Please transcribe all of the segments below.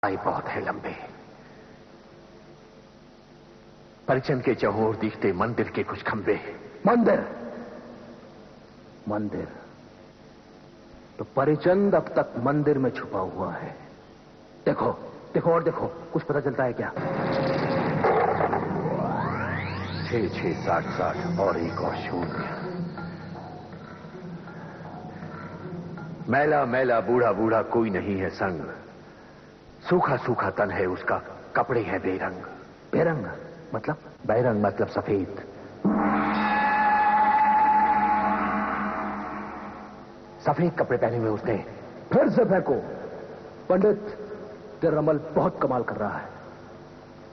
आए बहुत है लंबे। परिचन के चहोर दिखते मंदिर के कुछ खंबे। मंदिर मंदिर तो परिचंद अब तक मंदिर में छुपा हुआ है। देखो देखो और देखो, कुछ पता चलता है क्या? 6 6 60 60 और एक और शून्य। मैला मैला बूढ़ा बूढ़ा कोई नहीं है संग, सूखा सूखा तन है उसका, कपड़े हैं बेरंग। बेरंग मतलब? बेरंग मतलब सफेद। सफेद कपड़े पहने हुए उसने। फिर से फेंको। पंडित, तेरा रमल बहुत कमाल कर रहा है।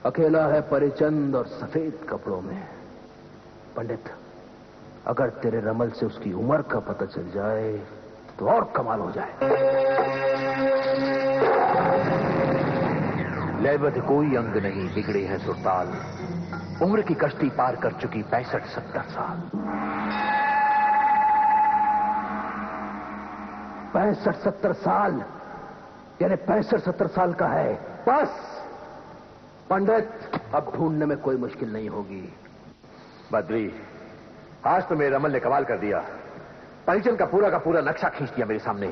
अकेला है परिचंद और सफेद कपड़ों में। पंडित, अगर तेरे रमल से उसकी उम्र का पता चल जाए तो और कमाल हो जाए। लयबद्ध कोई अंग नहीं, बिगड़े हैं सुरताल, उम्र की कश्ती पार कर चुकी 65-70 साल। 65-70 साल यानी 65-70 साल का है। बस पंडित, अब ढूंढने में कोई मुश्किल नहीं होगी। बद्री, आज तो मेरे रमल ने कमाल कर दिया। परिचन का पूरा नक्शा खींच दिया मेरे सामने।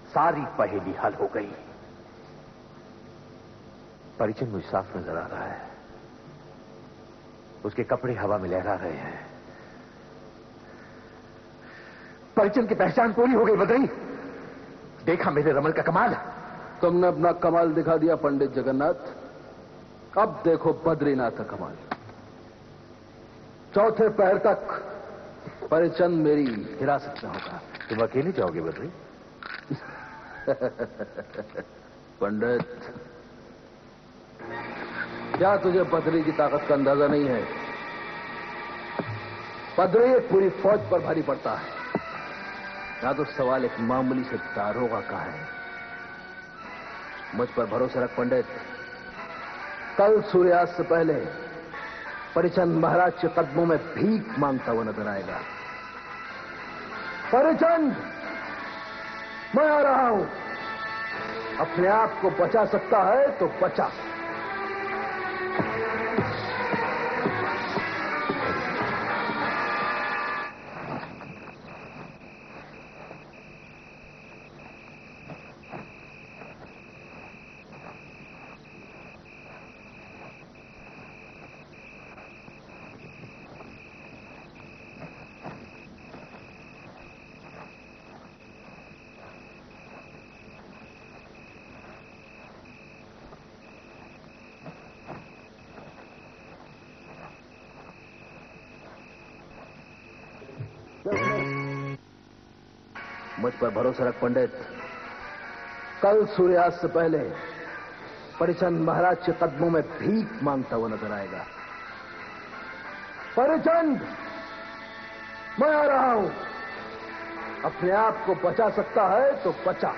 सारी पहेली हल हो गई। परिचन मुझे साफ नजर आ रहा है। उसके कपड़े हवा में लहरा रहे हैं। परिचन की पहचान पूरी हो गई। बद्री, देखा मेरे रमल का कमाल? तुमने अपना कमाल दिखा दिया पंडित जगन्नाथ। अब देखो बद्रीनाथ का कमाल। चौथे पहर तक परिचंद मेरी हिरासत में होगा। तुम अकेले जाओगे बद्री? पंडित, क्या तुझे बद्री की ताकत का अंदाजा नहीं है? बद्री पूरी फौज पर भारी पड़ता है। ना तो सवाल एक मामूली से दारोगा का है। मुझ पर भरोसा रख पंडित। कल सूर्यास्त से पहले परिचंद महाराज के कदमों में भीख मांगता हुआ नजर आएगा। परिचंद, मैं आ रहा हूं। अपने आप को बचा सकता है तो बचा। मुझ पर भरोसा रख पंडित। कल सूर्यास्त से पहले परिचंद महाराज के कदमों में भीख मांगता हुआ नजर आएगा। परिचंद, मैं आ रहा हूं। अपने आप को बचा सकता है तो बचा।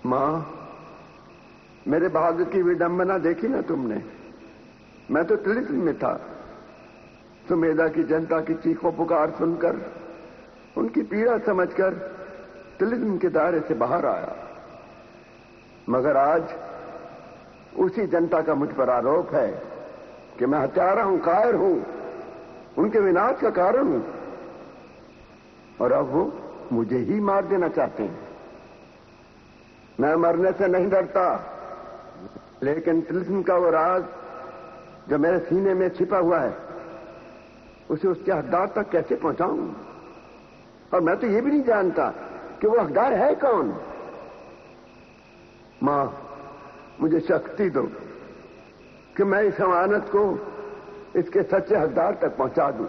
मां, मेरे भाग्य की विडंबना देखी ना तुमने? मैं तो तिलिस्म में था। सुमेधा की जनता की चीखों पुकार सुनकर, उनकी पीड़ा समझकर तिलिस्म के दायरे से बाहर आया। मगर आज उसी जनता का मुझ पर आरोप है कि मैं हत्यारा हूं, कायर हूं, उनके विनाश का कारण हूं, और अब वो मुझे ही मार देना चाहते हैं। मैं मरने से नहीं डरता, लेकिन तिलिस्म का वो राज जो मेरे सीने में छिपा हुआ है, उसे उसके हकदार तक कैसे पहुंचाऊं? और मैं तो ये भी नहीं जानता कि वो हकदार है कौन। मां, मुझे शक्ति दो कि मैं इस अमानत को इसके सच्चे हकदार तक पहुंचा दूं।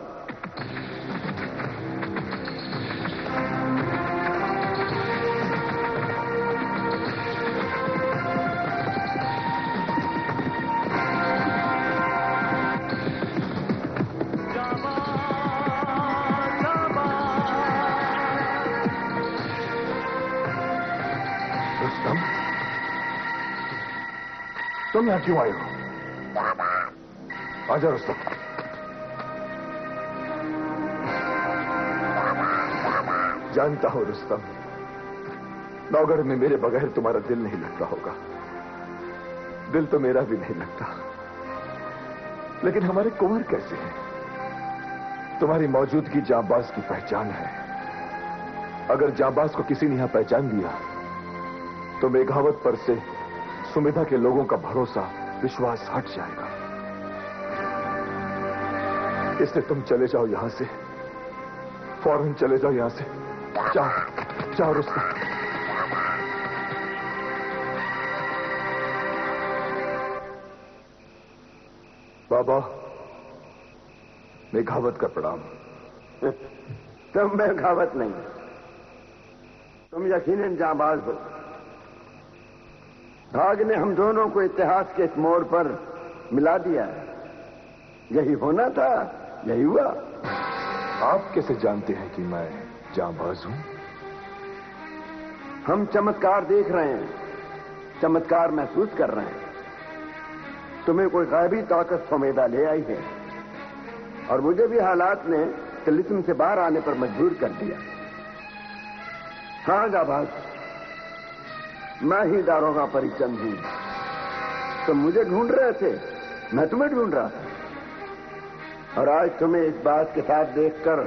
तुम यहां क्यों आए हो? आजा रुस्तम। जानता हूं रुस्तम, नौगढ़ में मेरे बगैर तुम्हारा दिल नहीं लगता होगा। दिल तो मेरा भी नहीं लगता, लेकिन हमारे कुंवर कैसे हैं? तुम्हारी मौजूदगी जांबाज की पहचान है। अगर जांबाज को किसी ने यहां पहचान दिया तो मेघावत पर से सुमिधा के लोगों का भरोसा, विश्वास हट जाएगा। इसलिए तुम चले जाओ यहां से, फौरन चले जाओ यहां से। जाओ जाओ रुस्तम। बाबा, मेघावत का प्रणाम। तुम मेघावत नहीं, तुम यकीनन जांबाज हो। भाग ने हम दोनों को इतिहास के इस मोड़ पर मिला दिया है। यही होना था, यही हुआ। आप कैसे जानते हैं कि मैं जांबाज हूं? हम चमत्कार देख रहे हैं, चमत्कार महसूस कर रहे हैं। तुम्हें कोई गायबी ताकत सुमेधा ले आई है और मुझे भी हालात ने तिलिस्म से बाहर आने पर मजबूर कर दिया। हाँ जांबाज, मैं ही दारोगा परिचंद हूं। तुम मुझे ढूंढ रहे थे, मैं तुम्हें ढूंढ रहा था। और आज तुम्हें इस बात के साथ देखकर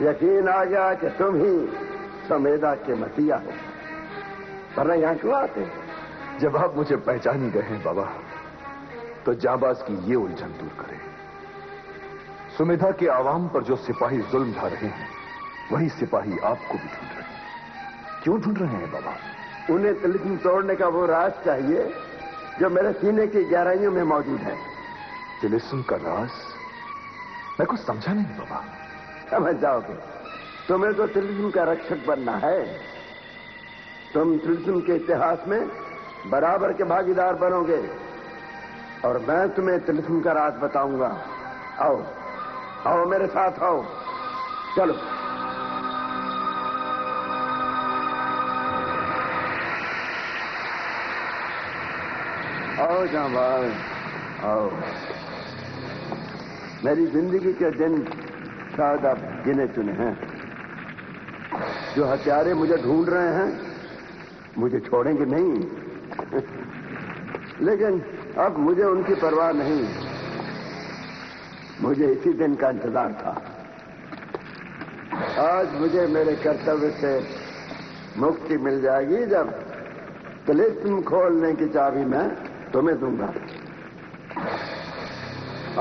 यकीन आ गया कि तुम ही सुमेधा के मसीहा हो। वरना यहां क्यों आते? जब आप मुझे पहचान ही गए हैं बाबा, तो जांबाज की ये उलझन दूर करें। सुमेधा के आवाम पर जो सिपाही जुल्म ढा रहे हैं, वही सिपाही आपको भी ढूंढ रहे हैं। क्यों ढूंढ रहे हैं बाबा? उन्हें तिलिस्म तोड़ने का वो राज चाहिए जो मेरे सीने की गहराइयों में मौजूद है। तिलिस्म का राज? मैं कुछ समझा नहीं बाबा। समझ जाओगे। तुम्हें तो तिलिस्म का रक्षक बनना है। तुम तिलिस्म के इतिहास में बराबर के भागीदार बनोगे और मैं तुम्हें तिलिस्म का राज बताऊंगा। आओ आओ मेरे साथ आओ, चलो। आओ जांबाज, आओ। मेरी जिंदगी के दिन शायद आप गिने चुने हैं। जो हत्यारे मुझे ढूंढ रहे हैं, मुझे छोड़ेंगे नहीं। लेकिन अब मुझे उनकी परवाह नहीं। मुझे इसी दिन का इंतजार था। आज मुझे मेरे कर्तव्य से मुक्ति मिल जाएगी जब तिलिस्म खोलने की चाबी मैं तुम्हें दूंगा।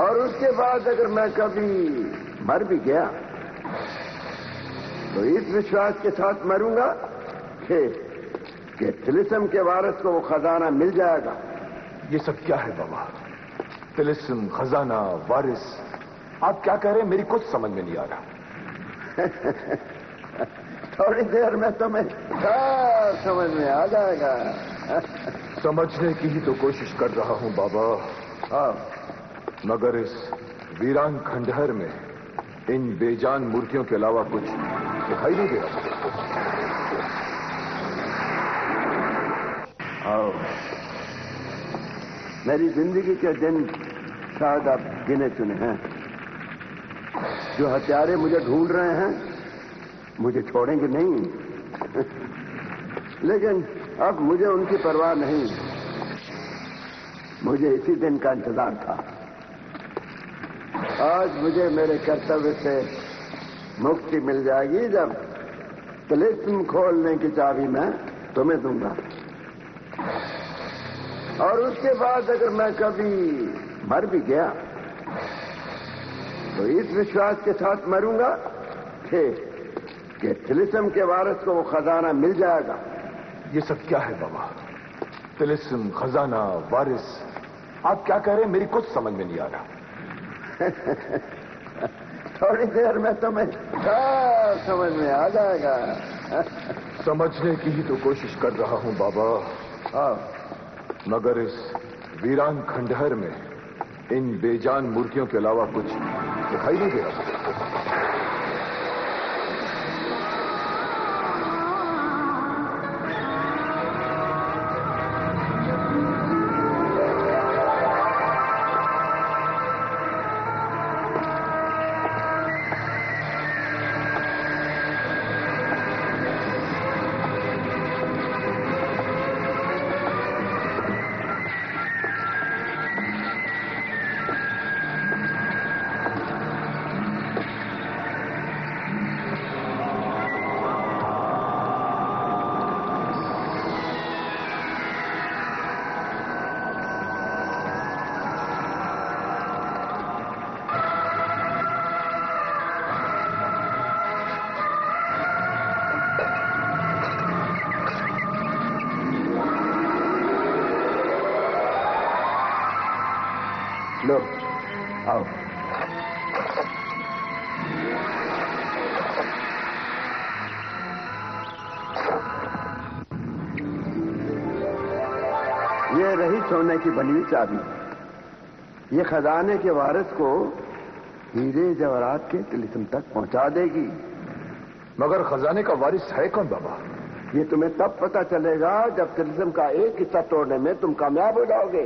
और उसके बाद अगर मैं कभी मर भी गया तो इस विश्वास के साथ मरूंगा कि तिलिस्म के वारिस को वो खजाना मिल जाएगा। ये सब क्या है बाबा? तिलिस्म, खजाना, वारिस, आप क्या कह रहे हैं? मेरी कुछ समझ में नहीं आ रहा। थोड़ी देर में तुम्हें सब समझ में आ जाएगा। समझने की ही तो कोशिश कर रहा हूं बाबा। मगर इस वीरान खंडहर में इन बेजान मूर्तियों के अलावा कुछ दिखाई नहीं दे रहा। आओ। मेरी जिंदगी के दिन शायद आप गिने चुने हैं। जो हत्यारे मुझे ढूंढ रहे हैं, मुझे छोड़ेंगे नहीं। लेकिन अब मुझे उनकी परवाह नहीं। मुझे इसी दिन का इंतजार था। आज मुझे मेरे कर्तव्य से मुक्ति मिल जाएगी जब तिलिस्म खोलने की चाबी मैं तुम्हें दूंगा। और उसके बाद अगर मैं कभी मर भी गया तो इस विश्वास के साथ मरूंगा कि तिलिस्म के वारिस को वो खजाना मिल जाएगा। ये सब क्या है बाबा? तिलिस्म, खजाना, वारिस, आप क्या कह रहे हैं? मेरी कुछ समझ में नहीं आ रहा। थोड़ी देर में तुम्हें सब समझ में आ जाएगा। समझने की ही तो कोशिश कर रहा हूं बाबा। मगर इस वीरान खंडहर में इन बेजान मूर्तियों के अलावा कुछ दिखाई नहीं दे रहा। लो आओ। ये रही सोने की बनी हुई चाबी। ये खजाने के वारिस को हीरे जवाहरात के तिलिस्म तक पहुंचा देगी। मगर खजाने का वारिस है कौन बाबा? ये तुम्हें तब पता चलेगा जब तिलिस्म का एक हिस्सा तोड़ने में तुम कामयाब हो जाओगे।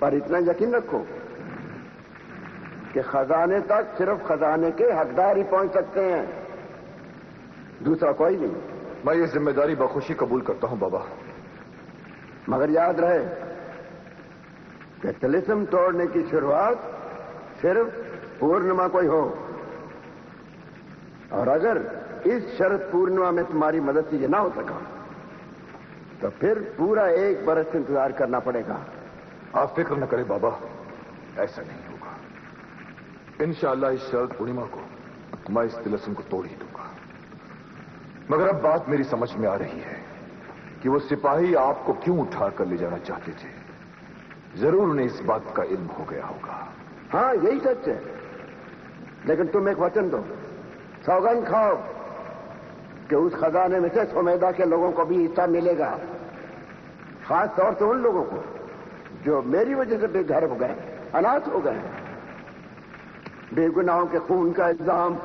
पर इतना यकीन रखो कि खजाने तक सिर्फ खजाने के हकदार ही पहुंच सकते हैं, दूसरा कोई नहीं। मैं ये जिम्मेदारी बखुशी कबूल करता हूं बाबा। मगर याद रहे कि तिलिस्म तोड़ने की शुरुआत सिर्फ पूर्णिमा को ही हो, और अगर इस शरद पूर्णिमा में तुम्हारी मदद से ये ना हो सका तो फिर पूरा 1 बरस इंतजार करना पड़ेगा। आप फिक्र न करें बाबा, ऐसा नहीं होगा। इंशाअल्लाह इस शरद पूर्णिमा को मैं इस तिलिस्म को तोड़ ही दूंगा। मगर अब बात मेरी समझ में आ रही है कि वो सिपाही आपको क्यों उठा कर ले जाना चाहते थे। जरूर उन्हें इस बात का इल्म हो गया होगा। हाँ, यही सच है। लेकिन तुम एक वचन दो, सौगंध खाओ कि उस खजाने में से सुमेधा के लोगों को भी हिस्सा मिलेगा, खास तौर से उन लोगों को जो मेरी वजह से बेघर हो गए, अनाथ हो गए। बेगुनाहों के खून का इल्जाम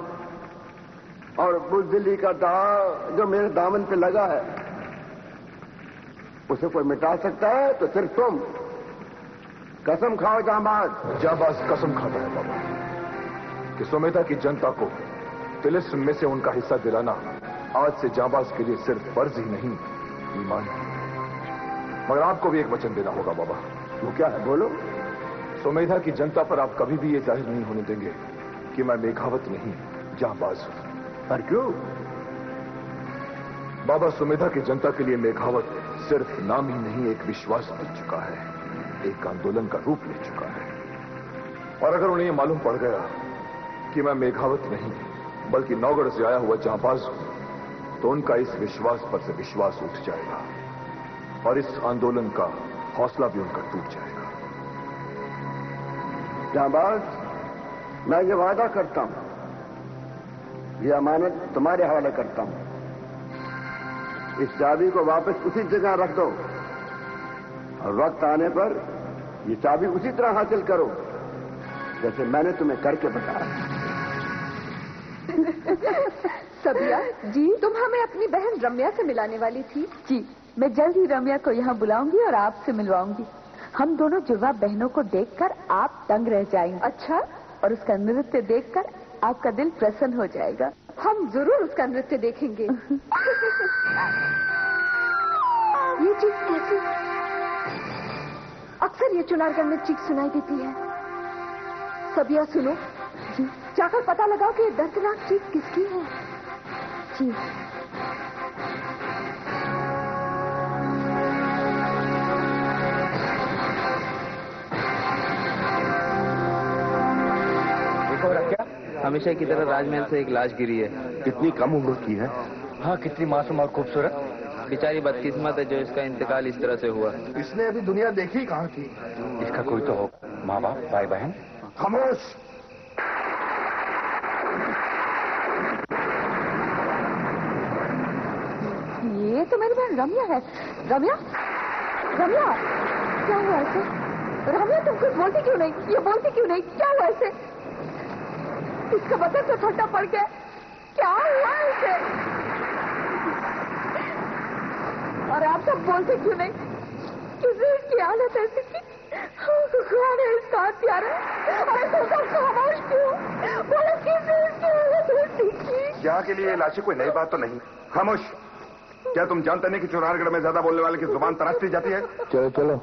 और बुज़दिली का दाग जो मेरे दामन पे लगा है, उसे कोई मिटा सकता है तो सिर्फ तुम। कसम खाओ जाबाज। जाबाज कसम खाता है बाबा कि सुमेधा की जनता को तिलिस्म में से उनका हिस्सा दिलाना आज से जाबाज के लिए सिर्फ फर्ज ही नहीं, ईमान है। मगर आपको भी एक वचन देना होगा बाबा। वो क्या है, बोलो। सुमेधा की जनता पर आप कभी भी ये जाहिर नहीं होने देंगे कि मैं मेघावत नहीं, जाबाज हूं। पर क्यों? बाबा, सुमेधा की जनता के लिए मेघावत सिर्फ नाम ही नहीं, एक विश्वास बन चुका है, एक आंदोलन का रूप ले चुका है। और अगर उन्हें यह मालूम पड़ गया कि मैं मेघावत नहीं बल्कि नौगढ़ से आया हुआ जांबाज हूं, तो उनका इस विश्वास पर से विश्वास उठ जाएगा और इस आंदोलन का हौसला भी उनका टूट जाएगा। जांबाज, मैं ये वादा करता हूं, ये अमानत तुम्हारे हवाले करता हूं। इस चाबी को वापस उसी जगह रख दो और वक्त आने पर ये चाबी उसी तरह हासिल करो जैसे मैंने तुम्हें करके बताया। सबिया जी, तुम हमें अपनी बहन रम्या से मिलाने वाली थी। जी, मैं जल्द ही रम्या को यहाँ बुलाऊंगी और आपसे मिलवाऊंगी। हम दोनों जुड़वा बहनों को देखकर आप दंग रह जाएंगे। अच्छा? और उसका नृत्य देखकर आपका दिल प्रसन्न हो जाएगा। हम जरूर उसका नृत्य देखेंगे। ये चीज कैसी? अक्सर ये चुनारगढ़ में चीख सुनाई देती है। सबिया सुनो जी, जाकर पता लगाओ कि ये दर्दनाक चीख किसकी है। जी। देखो रख्या, हमेशा की तरह राजमहल से एक लाश गिरी है। कितनी कम उम्र की है। हाँ, कितनी मासूम और खूबसूरत। बेचारी बदकिस्मत है जो इसका इंतकाल इस तरह से हुआ। इसने अभी दुनिया देखी कहाँ थी। इसका कोई तो हो, माँ बाप, भाई बहन। खामोश। ये तो मेरी बहन रम्या है। रम्या, रम्या, क्या हुआ ऐसे? रम्या, तुम कुछ बोलती क्यों नहीं? ये बोलती क्यों नहीं? क्या हुआ ऐसे? इसका बदन तो ठंडा पड़ गया। क्या हुआ ऐसे? और आप सब बोलते क्यों नहीं? किसी की हालत ऐसी की? कौन है इसका हत्यारा? अरे तुम सब खामोश क्यों? बोलो, किसी की हालत ऐसी की? क्या के लिए लाशी कोई नई बात तो नहीं। खामोश। क्या तुम जानते नहीं कि चुनारगढ़ में ज्यादा बोलने वाले की जुबान तराशती जाती है? चलो चलो।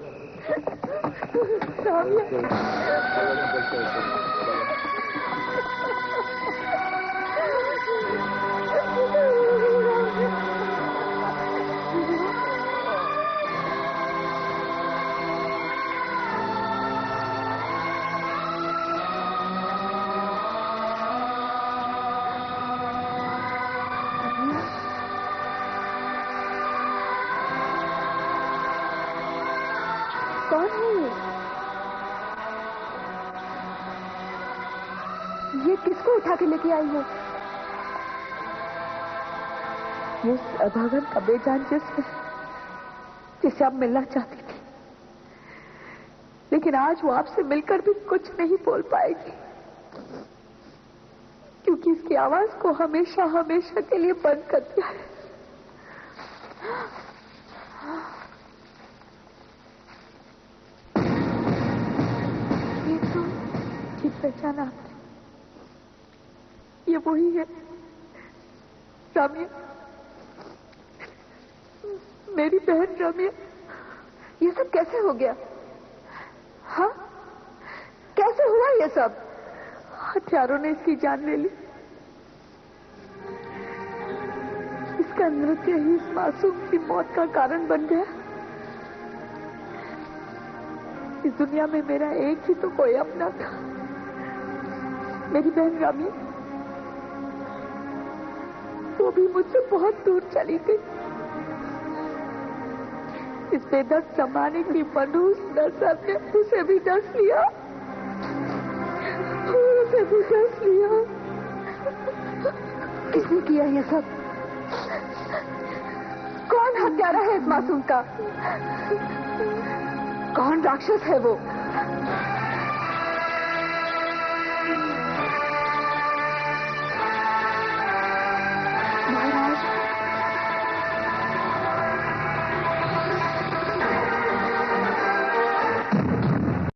कौन है ये? ये किसको उठा के लेके आई हो? ये अभागन का बेजान जिस्म है जिसे आप मिलना चाहती थी, लेकिन आज वो आपसे मिलकर भी कुछ नहीं बोल पाएगी, क्योंकि इसकी आवाज को हमेशा हमेशा के लिए बंद कर दिया है। ये तो ठीक पहचाना आपने, ये वही है रम्या, मेरी बहन रम्या। ये सब कैसे हो गया? हाँ, कैसे हुआ ये सब? हथियारों ने इसकी जान ले ली। इसका नृत्य ही इस मासूम की मौत का कारण बन गया। इस दुनिया में मेरा एक ही तो कोई अपना था, मेरी बहन रम्या। वो भी मुझसे बहुत दूर चली गई। इस बेदर्द जमाने की मनूस नजर ने उसे भी डस लिया, उसे भी डस लिया। किसने किया ये सब? कौन हत्यारा है इस मासूम का? कौन राक्षस है वो?